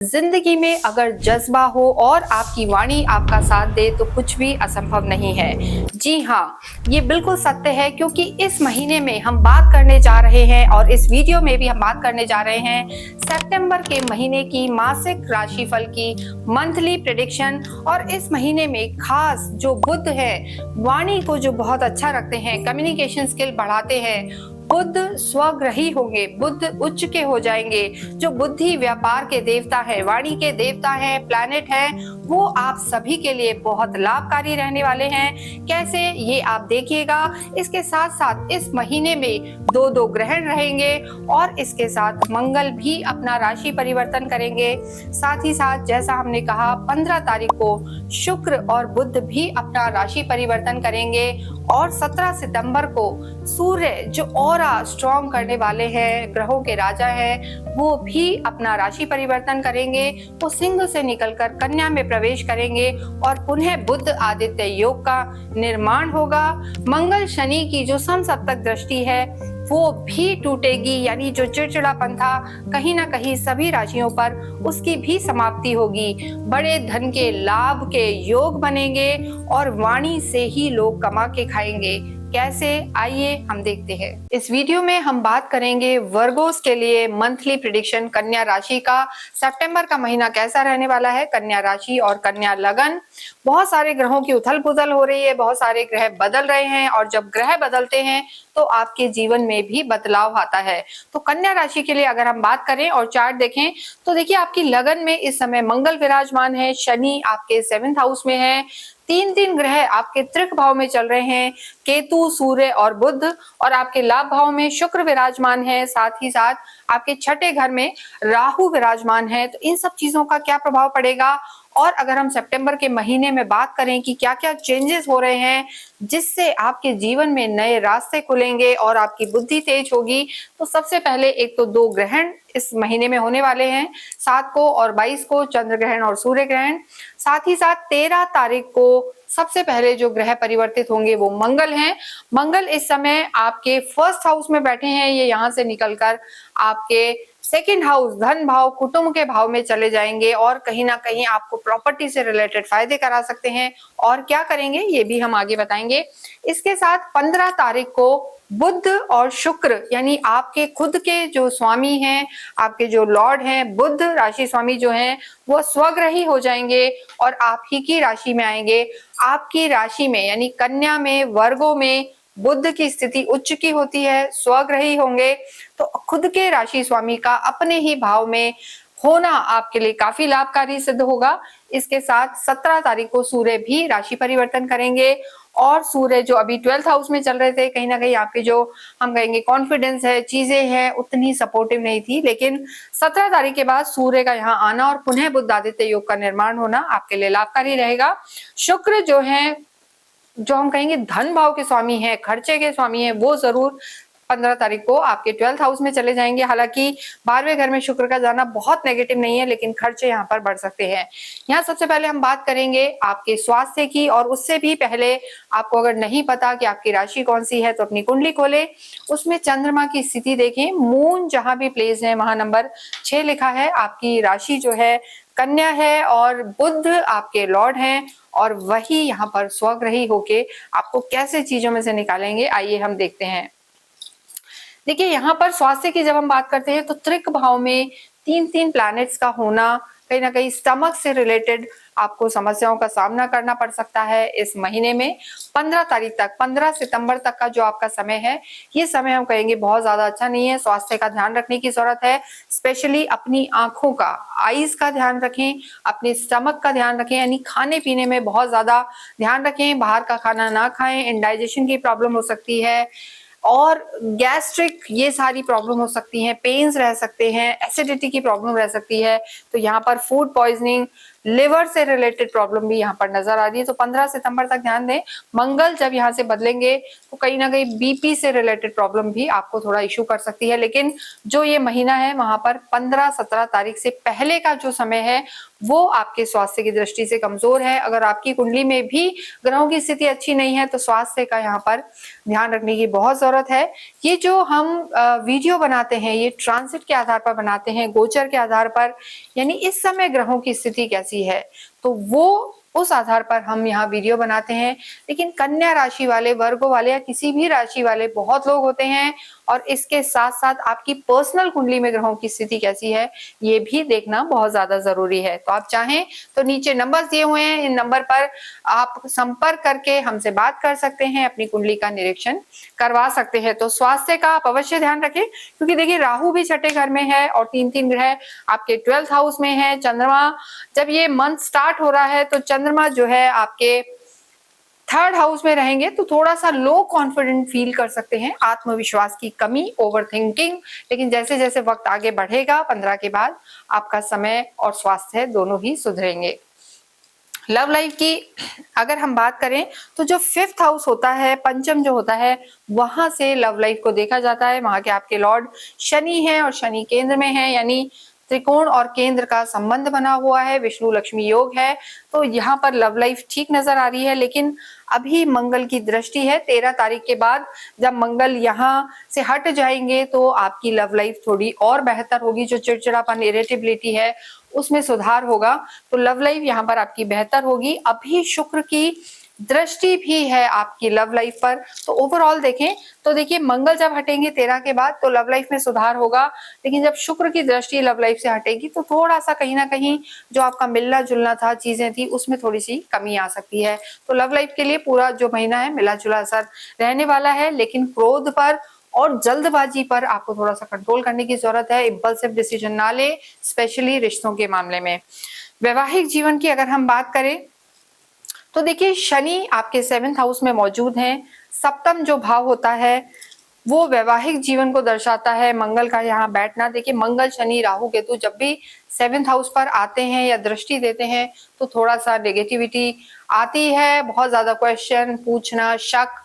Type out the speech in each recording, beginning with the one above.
जिंदगी में अगर जज्बा हो और आपकी वाणी आपका साथ दे तो कुछ भी असंभव नहीं है। जी हाँ, ये बिल्कुल सत्य है क्योंकि इस महीने में हम बात करने जा रहे हैं और इस वीडियो में भी हम बात करने जा रहे हैं सितंबर के महीने की मासिक राशिफल की मंथली प्रेडिक्शन। और इस महीने में खास जो बुध है, वाणी को जो बहुत अच्छा रखते हैं, कम्युनिकेशन स्किल बढ़ाते हैं, बुध स्वग्रही होंगे, बुध उच्च के हो जाएंगे। जो बुद्धि व्यापार के देवता है, वाणी के देवता है, प्लैनेट है, वो आप सभी के लिए बहुत लाभकारी रहने वाले हैं। कैसे, ये आप देखिएगा। इसके साथ साथ इस महीने में दो दो ग्रहण रहेंगे और इसके साथ मंगल भी अपना राशि परिवर्तन करेंगे। साथ ही साथ जैसा हमने कहा 15 तारीख को शुक्र और बुध भी अपना राशि परिवर्तन करेंगे और 17 सितंबर को सूर्य जो ऑरा स्ट्रॉन्ग करने वाले हैं, ग्रहों के राजा हैं, वो भी अपना राशि परिवर्तन करेंगे। वो सिंह से निकलकर कन्या में प्रवेश करेंगे और पुनः बुध आदित्य योग का निर्माण होगा। मंगल शनि की जो समसप्तक दृष्टि है वो भी टूटेगी, यानी जो चिड़चिड़ापन था कहीं ना कहीं सभी राशियों पर, उसकी भी समाप्ति होगी। बड़े धन के लाभ के योग बनेंगे और वाणी से ही लोग कमा के खाएंगे। कैसे, आइए हम देखते हैं। इस वीडियो में हम बात करेंगे वर्गोस के लिए मंथली प्रेडिक्शन कन्या राशि का। सितंबर का महीना कैसा रहने वाला है, कन्या राशि और कन्या लगन। बहुत सारे ग्रहों की उथल पुथल हो रही है, बहुत सारे ग्रह बदल रहे हैं और जब ग्रह बदलते हैं तो आपके जीवन में भी बदलाव आता है। तो कन्या राशि के लिए अगर हम बात करें और चार्ट देखें तो देखिए आपकी लगन में इस समय मंगल विराजमान है, शनि आपके 7th हाउस में है, तीन ग्रह आपके त्रिक भाव में चल रहे हैं, केतु, सूर्य और बुध, और आपके लाभ भाव में शुक्र विराजमान है, साथ ही साथ आपके छठे घर में राहु विराजमान है। तो इन सब चीजों का क्या प्रभाव पड़ेगा, और अगर हम सितंबर के महीने में बात करें कि क्या क्या चेंजेस हो रहे हैं जिससे आपके जीवन में नए रास्ते खुलेंगे और आपकी बुद्धि तेज होगी, तो सबसे पहले एक तो दो ग्रहण इस महीने में होने वाले हैं, 7 को और 22 को चंद्र ग्रहण और सूर्य ग्रहण। साथ ही साथ 13 तारीख को सबसे पहले जो ग्रह परिवर्तित होंगे वो मंगल हैं। मंगल इस समय आपके फर्स्ट हाउस में बैठे हैं, ये यहाँ से निकलकर आपके सेकंड हाउस धन भाव कुटुंब के भाव में चले जाएंगे और कहीं ना कहीं आपको प्रॉपर्टी से रिलेटेड फायदे करा सकते हैं। और क्या करेंगे ये भी हम आगे बताएंगे। इसके साथ 15 तारीख को बुध और शुक्र, यानी आपके खुद के जो स्वामी हैं, आपके जो लॉर्ड हैं, बुध राशि स्वामी जो हैं, वो स्वग्रही हो जाएंगे और आप ही की राशि में आएंगे। आपकी राशि में यानी कन्या में, वर्गों में बुध की स्थिति उच्च की होती है, स्वग्रही होंगे, तो खुद के राशि स्वामी का अपने ही भाव में होना आपके लिए काफी लाभकारी सिद्ध होगा। इसके साथ 17 तारीख को सूर्य भी राशि परिवर्तन करेंगे और सूर्य जो अभी 12th हाउस में चल रहे थे, कहीं ना कहीं आपके जो हम कहेंगे कॉन्फिडेंस है, चीजें हैं, उतनी सपोर्टिव नहीं थी, लेकिन 17 तारीख के बाद सूर्य का यहाँ आना और पुनः बुध आदित्य योग का निर्माण होना आपके लिए लाभकारी रहेगा। शुक्र जो है, जो हम कहेंगे धन भाव के स्वामी हैं, खर्चे के स्वामी हैं, वो जरूर 15 तारीख को आपके 12th हाउस में चले जाएंगे। हालांकि 12वें घर में शुक्र का जाना बहुत नेगेटिव नहीं है, लेकिन खर्चे यहाँ पर बढ़ सकते हैं। यहाँ सबसे पहले हम बात करेंगे आपके स्वास्थ्य की, और उससे भी पहले आपको अगर नहीं पता कि आपकी राशि कौन सी है तो अपनी कुंडली खोले, उसमें चंद्रमा की स्थिति देखें, मून जहां भी प्लेस है वहां नंबर 6 लिखा है। आपकी राशि जो है कन्या है और बुध आपके लॉर्ड हैं और वही यहाँ पर स्वग्रही होके आपको कैसे चीजों में से निकालेंगे, आइए हम देखते हैं। देखिए यहाँ पर स्वास्थ्य की जब हम बात करते हैं तो त्रिक भाव में तीन प्लैनेट्स का होना कहीं ना कहीं स्टमक से रिलेटेड आपको समस्याओं का सामना करना पड़ सकता है। इस महीने में 15 तारीख तक, 15 सितंबर तक का जो आपका समय है, ये समय हम कहेंगे बहुत ज्यादा अच्छा नहीं है। स्वास्थ्य का ध्यान रखने की जरूरत है, स्पेशली अपनी आंखों का, आईज का ध्यान रखें, अपने स्टमक का ध्यान रखें, यानी खाने पीने में बहुत ज्यादा ध्यान रखें, बाहर का खाना ना खाएं, इंडाइजेशन की प्रॉब्लम हो सकती है और गैस्ट्रिक, ये सारी प्रॉब्लम हो सकती हैं, पेन्स रह सकते हैं, एसिडिटी की प्रॉब्लम रह सकती है। तो यहाँ पर फूड पॉइजनिंग, लिवर से रिलेटेड प्रॉब्लम भी यहाँ पर नजर आ रही है। तो 15 सितंबर तक ध्यान दें, मंगल जब यहाँ से बदलेंगे तो कहीं ना कहीं बीपी से रिलेटेड प्रॉब्लम भी आपको थोड़ा इशू कर सकती है। लेकिन जो ये महीना है वहां पर 15-17 तारीख से पहले का जो समय है वो आपके स्वास्थ्य की दृष्टि से कमजोर है। अगर आपकी कुंडली में भी ग्रहों की स्थिति अच्छी नहीं है तो स्वास्थ्य का यहाँ पर ध्यान रखने की बहुत जरूरत है। ये जो हम वीडियो बनाते हैं ये ट्रांजिट के आधार पर बनाते हैं, गोचर के आधार पर, यानी इस समय ग्रहों की स्थिति कैसी है तो वो उस आधार पर हम यहाँ वीडियो बनाते हैं। लेकिन कन्या राशि वाले, वर्गो वाले या किसी भी राशि वाले बहुत लोग होते हैं और इसके साथ साथ आपकी पर्सनल कुंडली में ग्रहों की स्थिति कैसी है ये भी देखना बहुत ज्यादा जरूरी है। तो आप चाहें तो नीचे नंबर्स दिए हुए हैं, इन नंबर पर आप संपर्क करके हमसे बात कर सकते हैं, अपनी कुंडली का निरीक्षण करवा सकते हैं। तो स्वास्थ्य का आप अवश्य ध्यान रखें क्योंकि देखिए राहु भी छठे घर में है और 3 ग्रह आपके 12th हाउस में है। चंद्रमा जब ये मंथ स्टार्ट हो रहा है तो चंद्रमा जो है आपके 3rd हाउस में रहेंगे तो थोड़ा सा लो कॉन्फिडेंट फील कर सकते हैं, आत्मविश्वास की कमी, ओवर थिंकिंग। लेकिन जैसे जैसे वक्त आगे बढ़ेगा 15 के बाद आपका समय और स्वास्थ्य दोनों ही सुधरेंगे। लव लाइफ की अगर हम बात करें तो जो 5th हाउस होता है, पंचम जो होता है, वहां से लव लाइफ को देखा जाता है। वहां के आपके लॉर्ड शनि है और शनि केंद्र में है, यानी त्रिकोण और केंद्र का संबंध बना हुआ है, विष्णु लक्ष्मी योग है। तो यहाँ पर लव लाइफ ठीक नजर आ रही है। लेकिन अभी मंगल की दृष्टि है, 13 तारीख के बाद जब मंगल यहाँ से हट जाएंगे तो आपकी लव लाइफ थोड़ी और बेहतर होगी। जो चिड़चिड़ापन, इरिटेबिलिटी है उसमें सुधार होगा तो लव लाइफ यहाँ पर आपकी बेहतर होगी। अभी शुक्र की दृष्टि भी है आपकी लव लाइफ पर। तो ओवरऑल देखें तो देखिए मंगल जब हटेंगे 13 के बाद तो लव लाइफ में सुधार होगा। लेकिन जब शुक्र की दृष्टि लव लाइफ से हटेगी तो थोड़ा सा कहीं ना कहीं जो आपका मिलना जुलना था, चीजें थी, उसमें थोड़ी सी कमी आ सकती है। तो लव लाइफ के लिए पूरा जो महीना है मिला जुला असर रहने वाला है। लेकिन क्रोध पर और जल्दबाजी पर आपको थोड़ा सा कंट्रोल करने की जरूरत है। इम्पल्सिव डिसीजन ना ले, स्पेशली रिश्तों के मामले में। वैवाहिक जीवन की अगर हम बात करें तो देखिए शनि आपके 7th हाउस में मौजूद हैं। सप्तम जो भाव होता है वो वैवाहिक जीवन को दर्शाता है। मंगल का यहाँ बैठना, देखिए मंगल, शनि, राहु, केतु जब भी 7th हाउस पर आते हैं या दृष्टि देते हैं तो थोड़ा सा नेगेटिविटी आती है, बहुत ज्यादा क्वेश्चन पूछना, शक,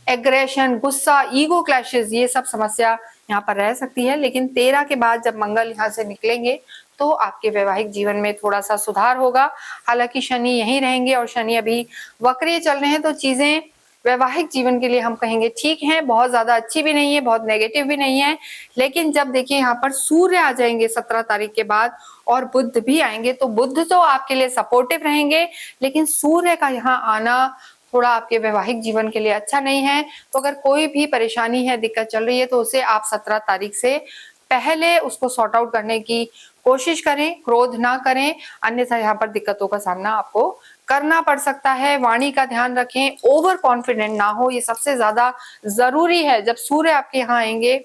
एग्रेशन, गुस्सा, ईगो क्लैशेस, ये सब समस्या यहाँ पर रह सकती है। लेकिन 13 के बाद जब मंगल यहाँ से निकलेंगे तो आपके वैवाहिक जीवन में थोड़ा सा सुधार होगा। हालांकि शनि यहीं रहेंगे और शनि अभी वक्रीय चल रहे हैं तो चीजें वैवाहिक जीवन के लिए हम कहेंगे ठीक है, बहुत ज्यादा अच्छी भी नहीं है, बहुत नेगेटिव भी नहीं है। लेकिन जब देखिए यहाँ पर सूर्य आ जाएंगे 17 तारीख के बाद और बुध भी आएंगे तो बुध तो आपके लिए सपोर्टिव रहेंगे, लेकिन सूर्य का यहाँ आना थोड़ा आपके वैवाहिक जीवन के लिए अच्छा नहीं है। तो अगर कोई भी परेशानी है, दिक्कत चल रही है तो उसे आप 17 तारीख से पहले उसको सॉर्ट आउट करने की कोशिश करें, क्रोध ना करें, अन्यथा यहाँ पर दिक्कतों का सामना आपको करना पड़ सकता है। वाणी का ध्यान रखें, ओवर कॉन्फिडेंट ना हो, ये सबसे ज्यादा जरूरी है। जब सूर्य आपके यहाँ आएंगे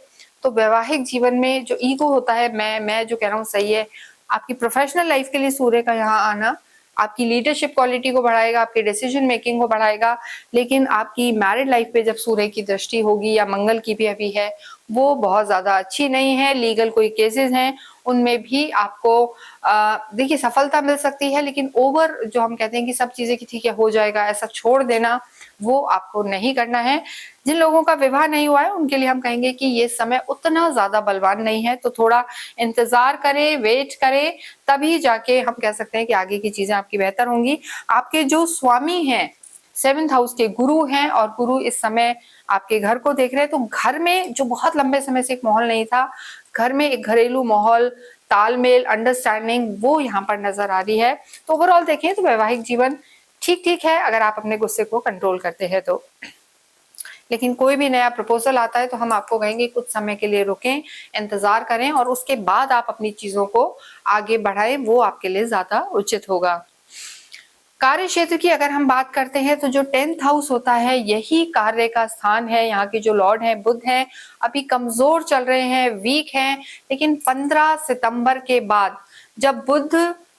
तो वैवाहिक जीवन में जो ईगो होता है, मैं जो कह रहा हूँ सही है, आपकी प्रोफेशनल लाइफ के लिए सूर्य का यहाँ आना आपकी लीडरशिप क्वालिटी को बढ़ाएगा, आपकी डिसीजन मेकिंग को बढ़ाएगा। लेकिन आपकी मैरिड लाइफ पे जब सूर्य की दृष्टि होगी या मंगल की भी अभी है, वो बहुत ज्यादा अच्छी नहीं है। लीगल कोई केसेस हैं उनमें भी आपको देखिए सफलता मिल सकती है, लेकिन ओवर जो हम कहते हैं कि सब चीजें की ठीक है हो जाएगा, ऐसा छोड़ देना वो आपको नहीं करना है। जिन लोगों का विवाह नहीं हुआ है उनके लिए हम कहेंगे कि ये समय उतना ज्यादा बलवान नहीं है, तो थोड़ा इंतजार करें, वेट करें, तभी जाके हम कह सकते हैं कि आगे की चीजें आपकी बेहतर होंगी। आपके जो स्वामी हैं 7th हाउस के गुरु हैं और गुरु इस समय आपके घर को देख रहे हैं, तो घर में जो बहुत लंबे समय से एक माहौल नहीं था, घर में एक घरेलू माहौल, तालमेल, अंडरस्टैंडिंग वो यहाँ पर नजर आ रही है। तो ओवरऑल देखें तो वैवाहिक जीवन ठीक ठीक है अगर आप अपने गुस्से को कंट्रोल करते हैं तो। लेकिन कोई भी नया प्रपोजल आता है तो हम आपको कहेंगे कुछ समय के लिए रुकें, इंतजार करें और उसके बाद आप अपनी चीजों को आगे बढ़ाएं, वो आपके लिए ज्यादा उचित होगा। कार्य क्षेत्र की अगर हम बात करते हैं तो जो 10th हाउस होता है यही कार्य का स्थान है। यहाँ के जो लॉर्ड हैं बुध हैं, अभी कमजोर चल रहे हैं, वीक हैं, लेकिन 15 सितंबर के बाद जब बुध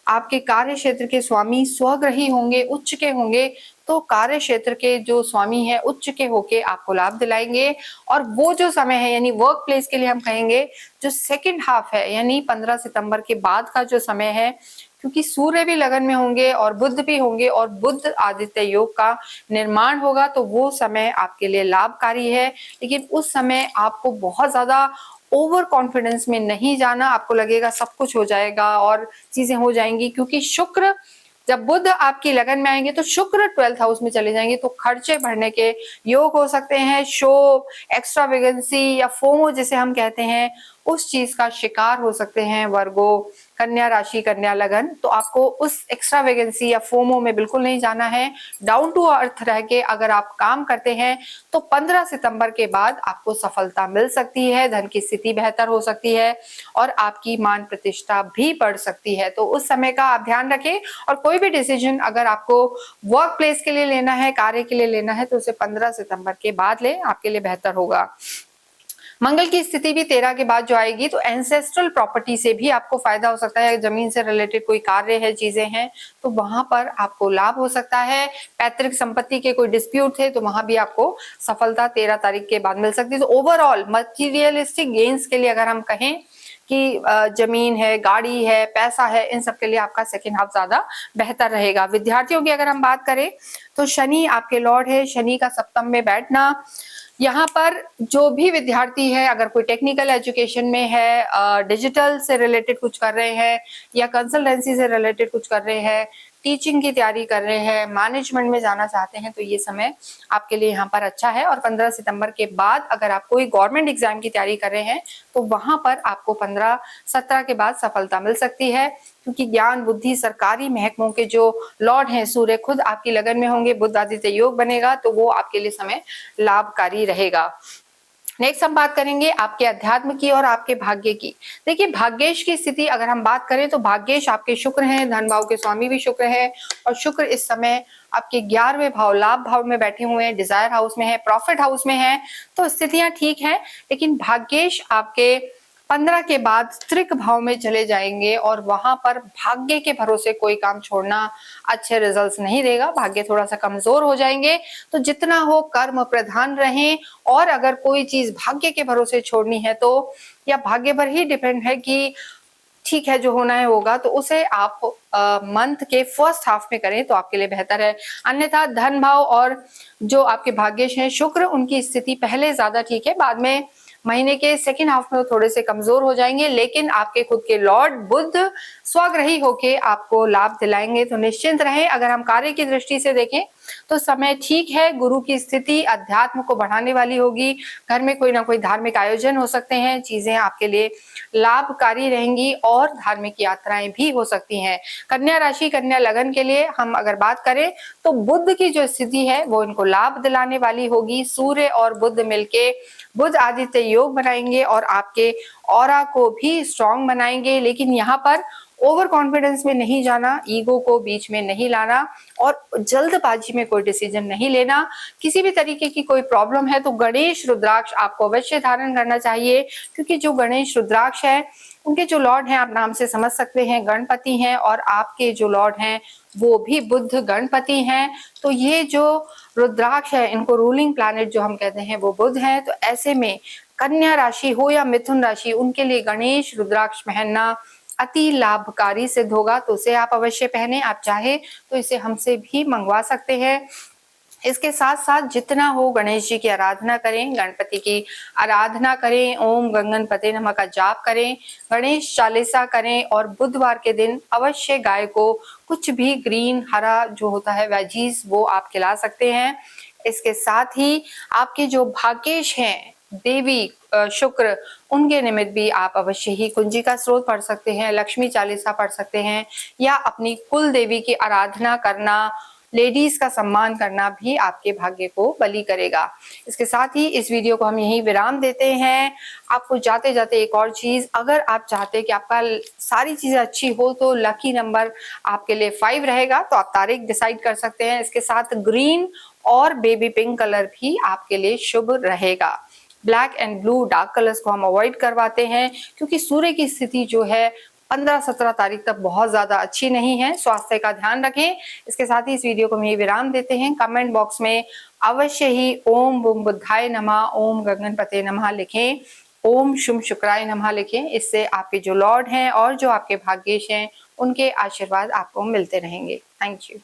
आपके कार्य क्षेत्र के स्वामी स्वग्रही होंगे, उच्च के होंगे, तो कार्य क्षेत्र के जो स्वामी है उच्च के होके आपको लाभ दिलाएंगे। और वो जो समय है यानी वर्क प्लेस के लिए हम कहेंगे जो सेकंड हाफ है यानी 15 सितंबर के बाद का जो समय है, क्योंकि सूर्य भी लगन में होंगे और बुध भी होंगे और बुध आदित्य योग का निर्माण होगा, तो वो समय आपके लिए लाभकारी है। लेकिन उस समय आपको बहुत ज्यादा ओवर कॉन्फिडेंस में नहीं जाना, आपको लगेगा सब कुछ हो जाएगा और चीजें हो जाएंगी, क्योंकि शुक्र जब बुध आपकी लगन में आएंगे तो शुक्र 12th हाउस में चले जाएंगे, तो खर्चे बढ़ने के योग हो सकते हैं। शो एक्स्ट्रावेगेंसी या फोमो जिसे हम कहते हैं उस चीज का शिकार हो सकते हैं वर्गो, कन्या राशि, कन्या लगन। तो आपको उस एक्स्ट्रावेगेंसी या फोमो में बिल्कुल नहीं जाना है। डाउन टू अर्थ रह के अगर आप काम करते हैं तो 15 सितंबर के बाद आपको सफलता मिल सकती है, धन की स्थिति बेहतर हो सकती है और आपकी मान प्रतिष्ठा भी बढ़ सकती है। तो उस समय का आप ध्यान रखें और कोई भी डिसीजन अगर आपको वर्क प्लेस के लिए लेना है, कार्य के लिए लेना है, तो उसे 15 सितंबर के बाद ले, आपके लिए बेहतर होगा। मंगल की स्थिति भी 13 के बाद जो आएगी, तो एंसेस्ट्रल प्रॉपर्टी से भी आपको फायदा हो सकता है। जमीन से रिलेटेड कोई कार्य है, चीजें हैं, तो वहां पर आपको लाभ हो सकता है। पैतृक संपत्ति के कोई डिस्प्यूट थे तो वहां भी आपको सफलता 13 तारीख के बाद मिल सकती है। तो ओवरऑल मटीरियलिस्टिक गेन्स के लिए अगर हम कहें कि जमीन है, गाड़ी है, पैसा है, इन सब के लिए आपका सेकेंड हाफ ज्यादा बेहतर रहेगा। विद्यार्थियों की अगर हम बात करें तो शनि आपके लॉर्ड है, शनि का सप्तम में बैठना, यहाँ पर जो भी विद्यार्थी है अगर कोई टेक्निकल एजुकेशन में है, डिजिटल से रिलेटेड कुछ कर रहे हैं या कंसल्टेंसी से रिलेटेड कुछ कर रहे हैं, टीचिंग की तैयारी कर रहे हैं, मैनेजमेंट में जाना चाहते हैं, तो ये समय आपके लिए यहाँ पर अच्छा है। और 15 सितंबर के बाद अगर आप कोई गवर्नमेंट एग्जाम की तैयारी कर रहे हैं तो वहां पर आपको 15-17 के बाद सफलता मिल सकती है, क्योंकि ज्ञान, बुद्धि, सरकारी महकमों के जो लॉर्ड हैं सूर्य खुद आपकी लगन में होंगे, बुध आदित्य योग बनेगा, तो वो आपके लिए समय लाभकारी रहेगा। नेक्स्ट हम बात करेंगे आपके अध्यात्म की और आपके भाग्य की। देखिए भाग्येश की स्थिति अगर हम बात करें तो भाग्येश आपके शुक्र हैं, धन भाव के स्वामी भी शुक्र है और शुक्र इस समय आपके 11वें भाव लाभ भाव में बैठे हुए हैं, डिजायर हाउस में है, प्रॉफिट हाउस में है, तो स्थितियां ठीक है। लेकिन भाग्येश आपके 15 के बाद त्रिक भाव में चले जाएंगे और वहां पर भाग्य के भरोसे कोई काम छोड़ना अच्छे रिजल्ट्स नहीं देगा, भाग्य थोड़ा सा कमजोर हो जाएंगे। तो जितना हो कर्म प्रधान रहें, और अगर कोई चीज भाग्य के भरोसे छोड़नी है तो या भाग्य पर ही डिपेंड है कि ठीक है जो होना है होगा, तो उसे आप मंथ के फर्स्ट हाफ में करें तो आपके लिए बेहतर है। अन्यथा धन भाव और जो आपके भाग्येश हैं शुक्र, उनकी स्थिति पहले ज्यादा ठीक है, बाद में महीने के सेकेंड हाफ में वो थोड़े से कमजोर हो जाएंगे। लेकिन आपके खुद के लॉर्ड बुध स्वग्रही होके आपको लाभ दिलाएंगे, तो निश्चिंत रहें। अगर हम कार्य की दृष्टि से देखें तो समय ठीक है, गुरु की स्थिति अध्यात्म को बढ़ाने वाली होगी, घर में कोई ना कोई धार्मिक आयोजन हो सकते हैं, चीजें आपके लिए लाभकारी रहेंगी और धार्मिक यात्राएं भी हो सकती हैं। कन्या राशि, कन्या लगन के लिए हम अगर बात करें तो बुध की जो स्थिति है वो इनको लाभ दिलाने वाली होगी। सूर्य और बुध मिलके बुध आदित्य योग बनाएंगे और आपके ऑरा को भी स्ट्रॉन्ग बनाएंगे। लेकिन यहाँ पर ओवर कॉन्फिडेंस में नहीं जाना, ईगो को बीच में नहीं लाना और जल्दबाजी में कोई डिसीजन नहीं लेना। किसी भी तरीके की कोई प्रॉब्लम है तो गणेश रुद्राक्ष आपको अवश्य धारण करना चाहिए, क्योंकि जो गणेश रुद्राक्ष है उनके जो लॉर्ड हैं आप नाम से समझ सकते हैं गणपति हैं, और आपके जो लॉर्ड हैं वो भी बुध गणपति हैं। तो ये जो रुद्राक्ष है इनको रूलिंग प्लैनेट जो हम कहते हैं वो बुध है। तो ऐसे में कन्या राशि हो या मिथुन राशि, उनके लिए गणेश रुद्राक्ष पहनना अति लाभकारी सिद्ध होगा, तो उसे आप अवश्य पहने। आप चाहे तो इसे हमसे भी मंगवा सकते हैं। इसके साथ साथ जितना हो गणेश जी की आराधना करें, गणपति की आराधना करें, ओम गंगनपते नमः का जाप करें, गणेश चालीसा करें और बुधवार के दिन अवश्य गाय को कुछ भी ग्रीन हरा जो होता है वेजीज वो आप खिला सकते हैं। इसके साथ ही आपके जो भाग्येश हैं देवी शुक्र, उनके निमित्त भी आप अवश्य ही कुंजी का स्रोत पढ़ सकते हैं, लक्ष्मी चालीसा पढ़ सकते हैं या अपनी कुल देवी की आराधना करना, लेडीज का सम्मान करना भी आपके भाग्य को बली करेगा। इसके साथ ही इस वीडियो को हम यहीं विराम देते हैं। आपको जाते जाते एक और चीज, अगर आप चाहते हैं कि आपका सारी चीजें अच्छी हो तो लकी नंबर आपके लिए 5 रहेगा, तो आप तारीख डिसाइड कर सकते हैं। इसके साथ ग्रीन और बेबी पिंक कलर भी आपके लिए शुभ रहेगा। Black and blue dark colours को हम अवॉइड करवाते हैं, क्योंकि सूर्य की स्थिति जो है 15-17 तारीख तक बहुत ज्यादा अच्छी नहीं है। स्वास्थ्य का ध्यान रखें। इसके साथ ही इस वीडियो को हम यही विराम देते हैं। कमेंट बॉक्स में अवश्य ही ओम बुम बुद्धाय नमः, ओम गगनपते नमः लिखें, ओम शुम शुक्राय नमः लिखें। इससे आपके जो लॉर्ड हैं और जो आपके भाग्येश हैं उनके आशीर्वाद आपको मिलते रहेंगे। Thank you.